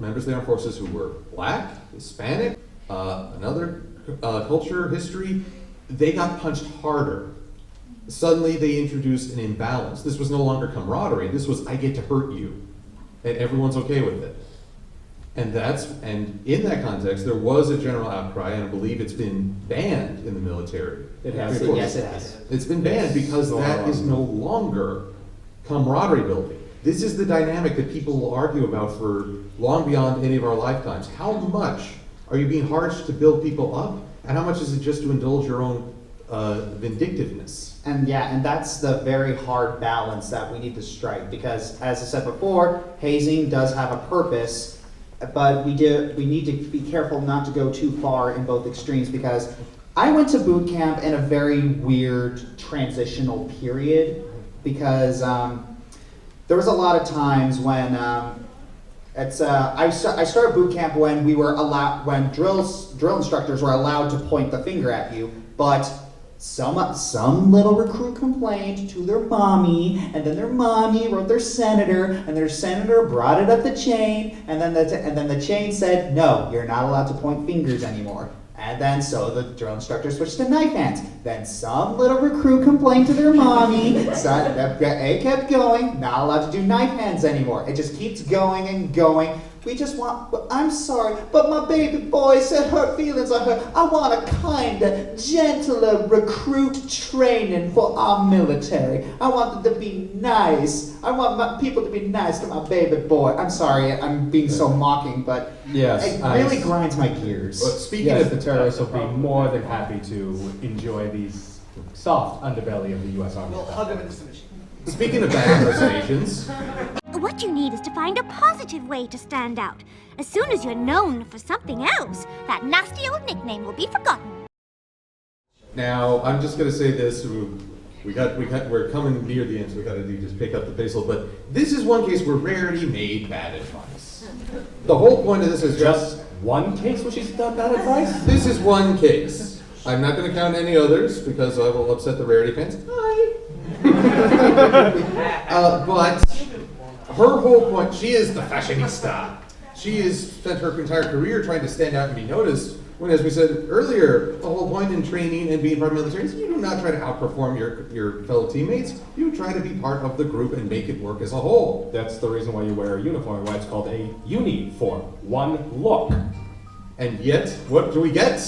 members of the armed forces who were black, Hispanic, another culture, history, they got punched harder. Suddenly, they introduced an imbalance. This was no longer camaraderie. This was, I get to hurt you, and everyone's okay with it. And in that context, there was a general outcry, and I believe it's been banned in the military. It has. Yes, it has. It's been banned because that is no longer camaraderie building. This is the dynamic that people will argue about for long beyond any of our lifetimes. How much are you being harsh to build people up, and how much is it just to indulge your own vindictiveness? And that's the very hard balance that we need to strike, because as I said before, hazing does have a purpose, but we need to be careful not to go too far in both extremes, because I went to boot camp in a very weird transitional period, because there was a lot of times when I started boot camp when when drill instructors were allowed to point the finger at you, but some little recruit complained to their mommy, and then their mommy wrote their senator, and their senator brought it up the chain, and then the chain said, no, you're not allowed to point fingers anymore. And then so the drill instructor switched to knife hands. Then some little recruit complained to their mommy. So it kept going, not allowed to do knife hands anymore. It just keeps going and going. I'm sorry, but my baby boy said hurt feelings on her. I want a kinder, gentler recruit training for our military. I want them to be nice. I want my people to be nice to my baby boy. I'm sorry, I'm being so mocking, but it really grinds my gears. But speaking of the terrorists, will be more than happy to enjoy these soft underbelly of the U.S. Army. We'll hug them in the submission. Speaking of bad impersonations, What you need is to find a positive way to stand out. As soon as you're known for something else, that nasty old nickname will be forgotten. now I'm just going to say this. We're coming near the end, so we got to just pick up the pace a little. But this is one case where Rarity made bad advice. The whole point of this is just one case where she's done bad advice? This is one case. I'm not going to count any others because I will upset the Rarity fans. Hi. But her whole point, she is the fashionista. She has spent her entire career trying to stand out and be noticed, when, as we said earlier, the whole point in training and being part of the military is you do not try to outperform your fellow teammates. You try to be part of the group and make it work as a whole. That's the reason why you wear a uniform, why it's called a uniform. One look. And yet, what do we get?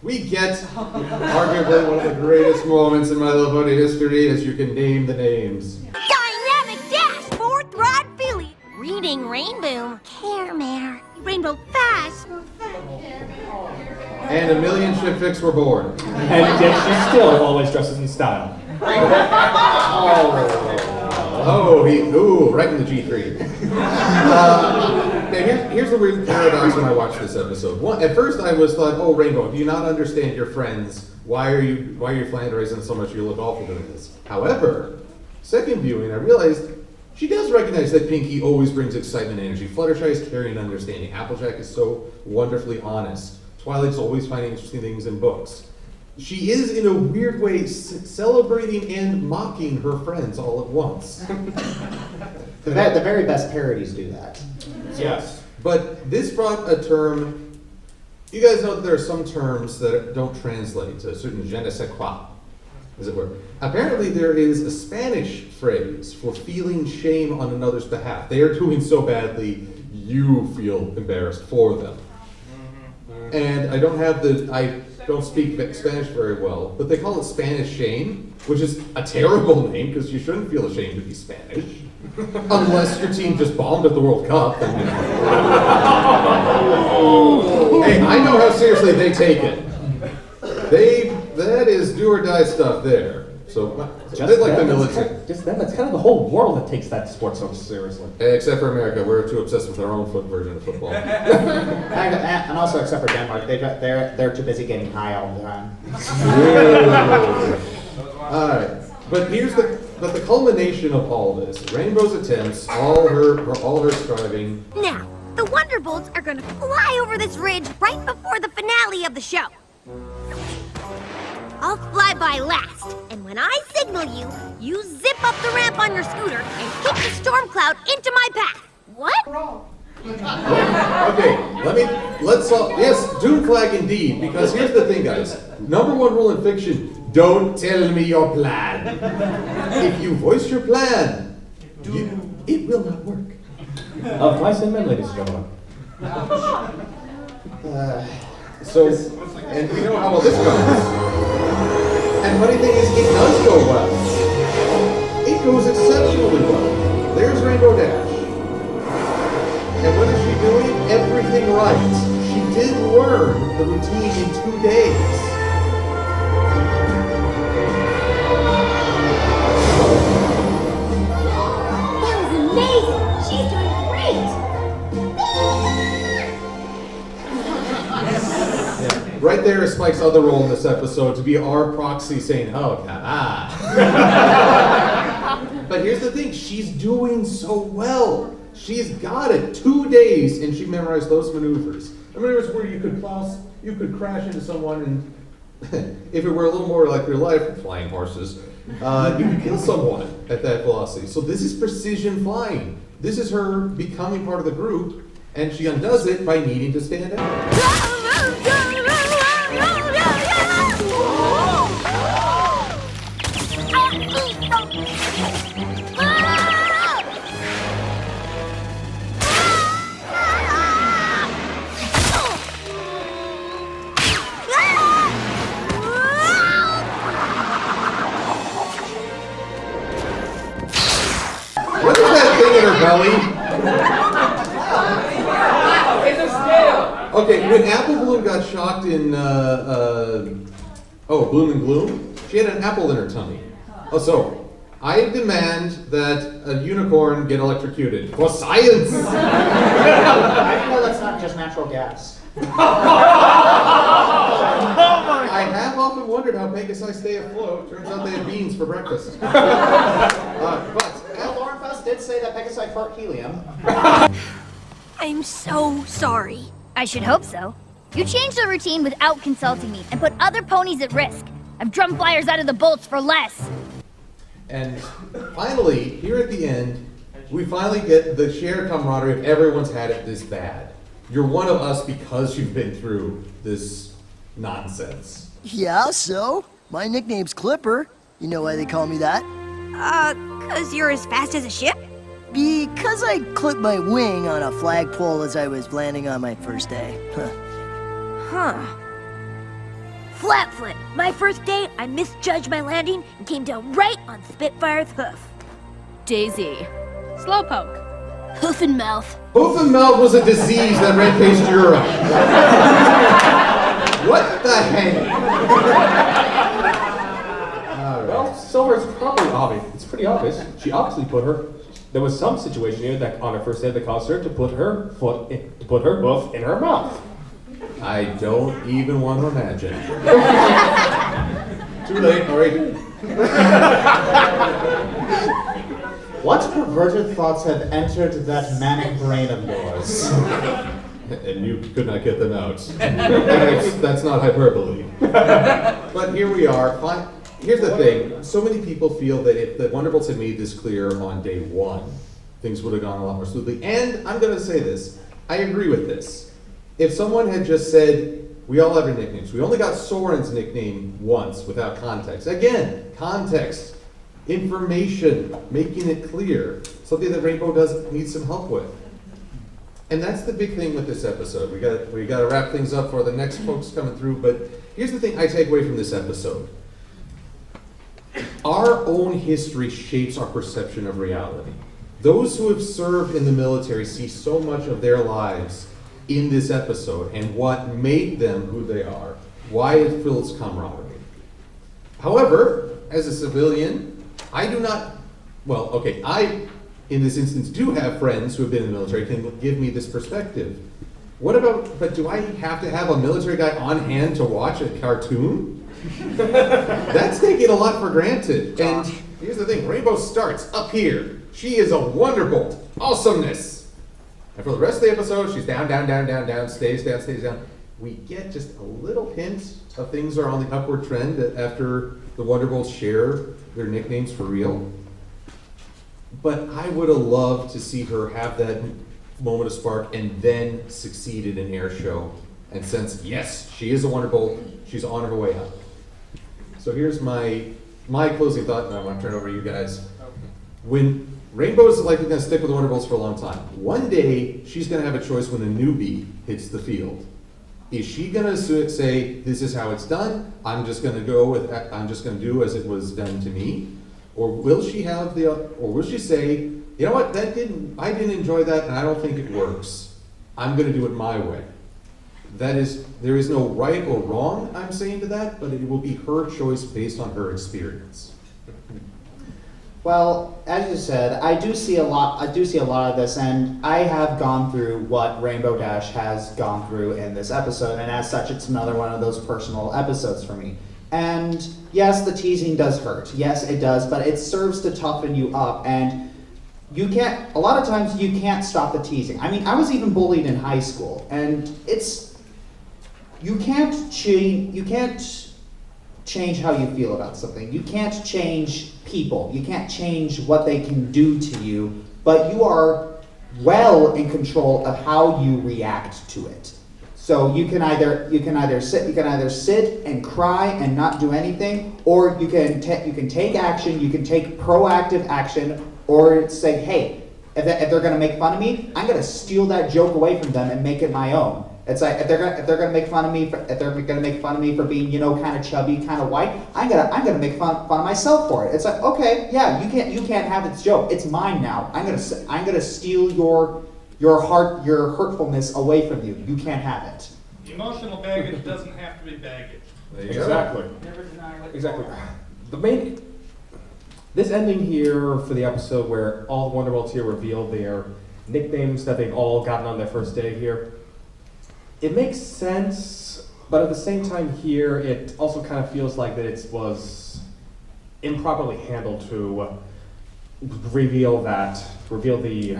We get arguably one of the greatest moments in My Little Pony history, as you can name the names. Dynamic Dash, Fourth Rod Philly, Reading Rainbow, Caremare, Rainbow Fast. And a million ship fics were born. And yet she still always dresses in style. Right in the G3. Now here's the weird paradox when I watched this episode. At first I was like, oh, Rainbow, do you not understand your friends? Why are you philanderizing so much? You look awful doing this. However, second viewing, I realized she does recognize that Pinkie always brings excitement and energy. Fluttershy is caring and understanding. Applejack is so wonderfully honest. Twilight's always finding interesting things in books. She is, in a weird way, celebrating and mocking her friends all at once. The very best parodies do that. Yes. But this brought a term. You guys know that there are some terms that don't translate to a certain je ne sais quoi, as it were. Apparently, there is a Spanish phrase for feeling shame on another's behalf. They are doing so badly, you feel embarrassed for them. And I don't speak Spanish very well, but they call it Spanish shame, which is a terrible name because you shouldn't feel ashamed to be Spanish. Unless your team just bombed at the World Cup. Then, you know. Hey, I know how seriously they take it. That is do or die stuff there. So, it's a bit like the military. Just them, that's kind of the whole world that takes that sport so seriously. Except for America, we're too obsessed with our own version of football. and also, except for Denmark, they're too busy getting high all the time. All right, but the culmination of all this, Rainbow's attempts, all her striving. Now, the Wonderbolts are gonna fly over this ridge right before the finale of the show. I'll fly by last, and when I signal you, you zip up the ramp on your scooter and kick the storm cloud into my path. What? Okay, let's solve, yes, Doom Flag indeed, because here's the thing, guys. Number one rule in fiction, don't tell me your plan. If you voice your plan, it will not work. Of mice and men, ladies and gentlemen. And we know how well this goes. And funny thing is, it does go well. It goes exceptionally well. There's Rainbow Dash. And what is she doing? Everything right. She did learn the routine in 2 days. That was amazing! She's doing great! Right there is Spike's other role in this episode, to be our proxy saying, oh, come on. But here's the thing, she's doing so well. She's got it. 2 days, and she memorized those maneuvers. The maneuvers where you could crash into someone, and if it were a little more like real life, flying horses, you could kill someone at that velocity. So this is precision flying. This is her becoming part of the group, and she undoes it by needing to stand out. What is that thing in her belly? It's a snail. Okay, when Apple Bloom got shocked in, Bloom and Gloom, she had an apple in her tummy. Oh, so, I demand that a unicorn get electrocuted. For science! I know that's not just natural gas. I have often wondered how Pegasi stay afloat. Turns out they have beans for breakfast. Lauren Faust did say that Pegasi fart helium. I'm so sorry. I should hope so. You changed the routine without consulting me and put other ponies at risk. I've drummed flyers out of the bolts for less. And finally, here at the end, we finally get the shared camaraderie of everyone's had it this bad. You're one of us because you've been through this nonsense. Yeah, so? My nickname's Clipper. You know why they call me that? 'Cause you're as fast as a ship? Because I clipped my wing on a flagpole as I was landing on my first day. Huh. Flatfoot. My first day, I misjudged my landing and came down right on Spitfire's hoof. Daisy. Slowpoke. Hoof and mouth. Hoof and mouth was a disease that ran past Europe. What the heck? Well, Silver is probably obvious. It's pretty obvious. She obviously there was some situation here that on her first day of the concert to put her hoof in her mouth. I don't even want to imagine. Too late, already. What perverted thoughts have entered that manic brain of yours? And you could not get them out. That's not hyperbole. But here we are. Here's the thing. So many people feel that if the Wonderbolts had made this clear on day one, things would have gone a lot more smoothly. And I'm going to say this. I agree with this. If someone had just said, we all have our nicknames. We only got Soren's nickname once without context. Again, context, information, making it clear. Something that Rainbow does need some help with. And that's the big thing with this episode. We got to wrap things up for the next folks coming through. But here's the thing I take away from this episode. Our own history shapes our perception of reality. Those who have served in the military see so much of their lives in this episode and what made them who they are, why it builds camaraderie. However, as a civilian, I do not, well, okay, I, in this instance, do have friends who have been in the military, can give me this perspective. What about, but do I have to have a military guy on hand to watch a cartoon? That's taking a lot for granted. And here's the thing, Rainbow starts up here. She is a Wonderbolt. Awesomeness. And for the rest of the episode, she's down, down, down, down, down, stays down, stays down. We get just a little hint of things are on the upward trend after the Wonderbolts share their nicknames for real. But I would have loved to see her have that moment of spark and then succeed in an air show and sense, yes, she is a Wonderbolt. She's on her way up. So here's my closing thought, and I want to turn it over to you guys. When Rainbow is likely going to stick with the Wonderbolts for a long time. One day, she's going to have a choice when a newbie hits the field. Is she going to say, this is how it's done, I'm just going to do as it was done to me? Or will she say, you know what, I didn't enjoy that and I don't think it works. I'm going to do it my way. There is no right or wrong, I'm saying to that, but it will be her choice based on her experience. Well, as you said, I do see a lot of this, and I have gone through what Rainbow Dash has gone through in this episode, and as such, it's another one of those personal episodes for me. And yes, the teasing does hurt. Yes, it does, but it serves to toughen you up, and a lot of times you can't stop the teasing. I mean, I was even bullied in high school, and you can't change how you feel about something. You can't change people. You can't change what they can do to you, but you are well in control of how you react to it. So you can either sit and cry and not do anything, or you can take action. You can take proactive action, or say, hey, if they're going to make fun of me, I'm going to steal that joke away from them and make it my own. It's like if they're gonna make fun of me for being, kind of chubby, kind of white, I'm gonna make fun of myself for it. It's like, okay, yeah, you can't have this joke. It's mine now. I'm gonna steal your hurtfulness away from you. You can't have it. Emotional baggage doesn't have to be baggage. Exactly. Never deny what Exactly. This ending here for the episode where all the Wonderbolts here reveal their nicknames that they've all gotten on their first day here. It makes sense, but at the same time here, it also kind of feels like that it was improperly handled to reveal the...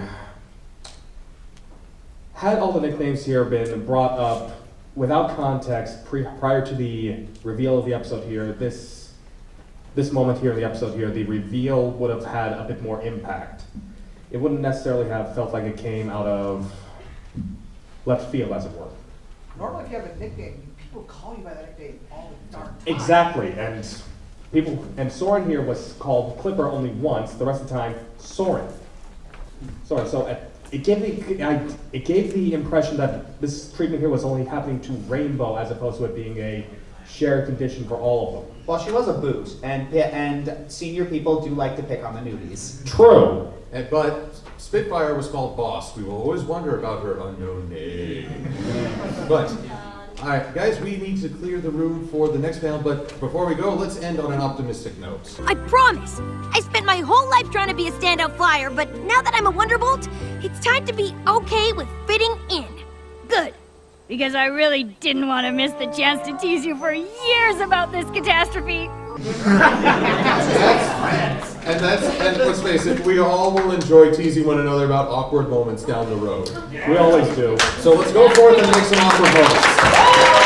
Had all the nicknames here been brought up without context prior to the reveal of the episode here, this moment here in the episode here, the reveal would have had a bit more impact. It wouldn't necessarily have felt like it came out of left field, as it were. Normally, if you have a nickname, people call you by that nickname all the darn time. Exactly, and Soren here was called Clipper only once. The rest of the time, Soren. So it gave the impression that this treatment here was only happening to Rainbow, as opposed to it being a shared condition for all of them. Well, she was a boot, and senior people do like to pick on the newbies. True. But Spitfire was called Boss. We will always wonder about her unknown name. But, all right, guys, we need to clear the room for the next panel. But before we go, let's end on an optimistic note. I promise. I spent my whole life trying to be a standout flyer, but now that I'm a Wonderbolt, it's time to be okay with fitting in. Good. Because I really didn't want to miss the chance to tease you for years about this catastrophe. And let's face it, we all will enjoy teasing one another about awkward moments down the road. We always do. So let's go forth and make some awkward moments.